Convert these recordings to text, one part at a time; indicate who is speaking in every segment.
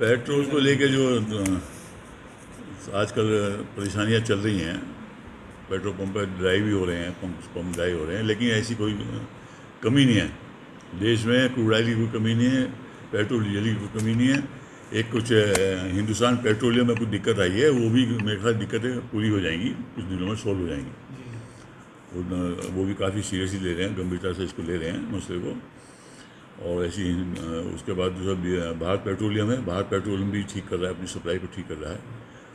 Speaker 1: Petrol को लेके जो आजकल परेशानियां चल रही हैं, पेट्रोल पंप पर ड्राई भी हो रहे हैं, पंप ड्राई हो रहे हैं, लेकिन ऐसी कोई कमी नहीं है देश में। क्रूड ऑयल की कोई कमी नहीं है, पेट्रोल डीजल की कोई कमी नहीं है। एक कुछ हिंदुस्तान पेट्रोलियम में कुछ दिक्कत आई है, वो भी मेरे ख्याल दिक्कतें पूरी हो जाएंगी, कुछ दिनों में सॉल्व हो जाएंगी। वो भी काफ़ी सीरियसली ले रहे हैं, गंभीरता से इसको ले रहे हैं मसले को। और ऐसी उसके बाद जो भारत पेट्रोलियम है, भारत पेट्रोलियम भी ठीक कर रहा है, अपनी सप्लाई को ठीक कर रहा है।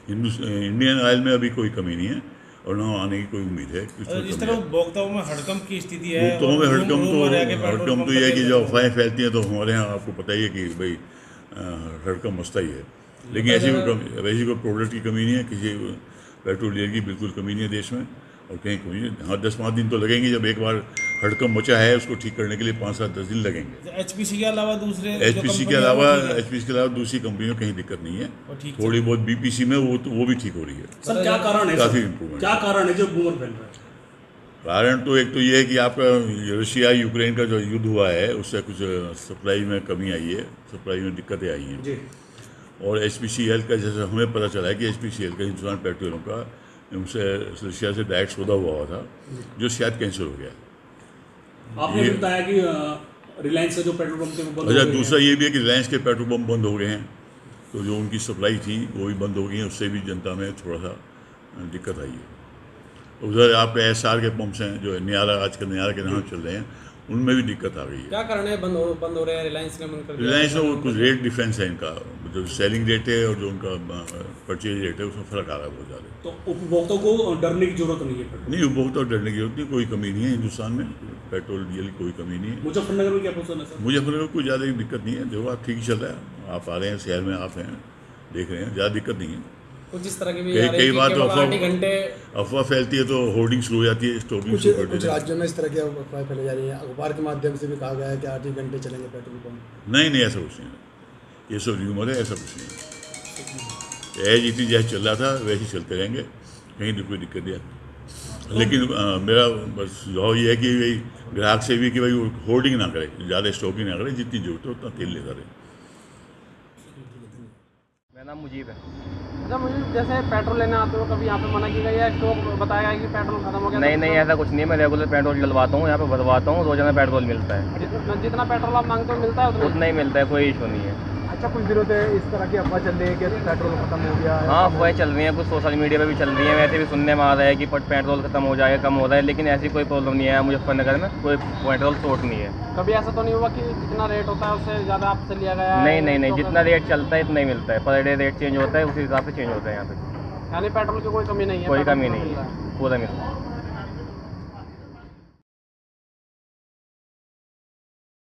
Speaker 1: इंडियन ऑयल में अभी कोई कमी नहीं है और ना आने की कोई उम्मीद है।
Speaker 2: जिस तरह उपभोक्ताओं में हड़कंप की स्थिति है,
Speaker 1: उपभोक्ताओं में हड़कंप तो यह है कि जब अफवाहें फैलती हैं तो हमारे यहाँ आपको पता ही है कि भाई हड़कंप मसला ही है। लेकिन ऐसी कोई प्रोडक्ट की कमी नहीं है, किसी पेट्रोल डीजल की बिल्कुल कमी नहीं है देश में, और कहीं कमी नहीं। हाँ, 10-5 दिन तो लगेंगे, जब एक बार हड़कंप मचा है उसको ठीक करने के लिए 5-7-10 दिन लगेंगे।
Speaker 2: एचपीसी के अलावा
Speaker 1: एचपीसी के अलावा दूसरी कंपनियों कहीं दिक्कत नहीं है, थोड़ी बहुत बीपीसी में वो भी ठीक हो रही है।
Speaker 3: सर क्या कारण है,
Speaker 1: काफ़ी इम्प्रूवमेंट।
Speaker 3: क्या कारण है जो बूमर फैल रहा है?
Speaker 1: कारण तो एक तो ये है कि आपका रशिया यूक्रेन का जो युद्ध हुआ है उससे कुछ सप्लाई में कमी आई है, सप्लाई में दिक्कतें आई हैं। और एचपीसीएल का जैसे हमें पता चला है कि एचपीसीएल का, हिंदुस्तान पेट्रोलियम का, उनसे रशिया से डायरेक्ट सौदा हुआ था जो शायद कैंसिल हो गया।
Speaker 3: आपने बताया कि रिलायंस का जो पेट्रोल पंप थे वो बंद हो गए।
Speaker 1: दूसरा ये भी है कि रिलायंस के पेट्रोल पंप बंद हो गए हैं, तो जो उनकी सप्लाई थी वो भी बंद हो गई है, उससे भी जनता में थोड़ा सा दिक्कत आई है। उधर आपके एसआर के पंप्स हैं जो आजकल नियारा के नाम चल रहे हैं, उनमें भी दिक्कत आ गई है।
Speaker 4: क्या कारण है बंद हो रहे हैं? रिलायंस ने बंद कर दिया।
Speaker 1: रिलायंस में कुछ रेट डिफरेंस है इनका, जो सेलिंग रेट है और जो उनका परचेज रेट है उसमें फ़र्क आ रहा है बहुत ज़्यादा।
Speaker 3: तो उपभोक्ताओं को डरने की जरूरत नहीं है?
Speaker 1: नहीं, उपभोक्ता डरने की जरूरत नहीं, कोई कमी नहीं है हिंदुस्तान में, पेट्रोल डीजल की कोई कमी नहीं है।
Speaker 3: मुजफ्फरनगर में क्या पोजीशन है सर?
Speaker 1: मुजफ्फरनगर में कोई ज़्यादा दिक्कत नहीं है, देखो आप ठीक ही चल रहा है, आप आ रहे हैं शहर में, आप हैं देख रहे हैं, ज़्यादा दिक्कत नहीं है।
Speaker 4: कुछ इस तरह की भी
Speaker 1: कई बार तो
Speaker 4: घंटे
Speaker 1: अफवाह फैलती है तो होर्डिंग शुरू हो जाती है, स्टॉपिंग शुरू कर देते हैं।
Speaker 5: राज्यों में इस तरह की अफवाहें फैलाई जा रही हैं, अखबार के माध्यम से भी कहा गया है कि 8 ही घंटे चलेंगे पेट्रोल पंप।
Speaker 1: नहीं, ऐसा कुछ नहीं है, ये सब र्यूमर है, ऐसा कुछ नहीं है। एज इतनी जैसे चल रहा था वैसे ही चलते रहेंगे, कहीं तो कोई दिक्कत नहीं है। लेकिन मेरा बस सुझाव ये है कि भाई ग्राहक से भी कि भाई होर्डिंग ना करे, ज़्यादा स्टॉकिंग ना करे, जितनी जरूरत है उतना तेल लेता रहे।
Speaker 6: मेरा नाम मुजीब है।
Speaker 4: अच्छा, मुझे जैसे पेट्रोल लेने आते हो कभी यहाँ पे मना किया गया या स्टॉक बताया गया कि पेट्रोल खत्म हो गया?
Speaker 6: नहीं, ऐसा कुछ नहीं है, मैं रेगुलर पेट्रोल डलवाता हूँ, यहाँ पे भरवाता हूँ, रोजाना पेट्रोल मिलता है।
Speaker 4: जितना पेट्रोल आप मांगते हो मिलता है
Speaker 6: उतना ही मिलता है, कोई इशू नहीं है।
Speaker 5: अच्छा, कुछ दिनों से इस तरह की अफवाह चल रही है कि पेट्रोल खत्म हो गया है।
Speaker 6: हाँ, अफवाहें चल रही हैं, कुछ सोशल मीडिया पे भी चल रही हैं, वैसे भी सुनने में आ रहा है कि पेट्रोल खत्म हो जाएगा, कम हो रहा है, लेकिन ऐसी कोई प्रॉब्लम नहीं है। मुजफ्फरनगर में कोई पेट्रोल शॉर्ट नहीं है।
Speaker 4: कभी ऐसा तो नहीं हुआ कि जितना रेट होता है उससे ज़्यादा आपसे लिया गया?
Speaker 6: नहीं, जितना रेट चलता है इतना ही मिलता है, पर डे रेट चेंज होता है, उसी हिसाब से चेंज होता है यहाँ पे।
Speaker 4: यानी पेट्रोल की कोई कमी नहीं है?
Speaker 6: कोई कमी नहीं है, पूरा मिलता है।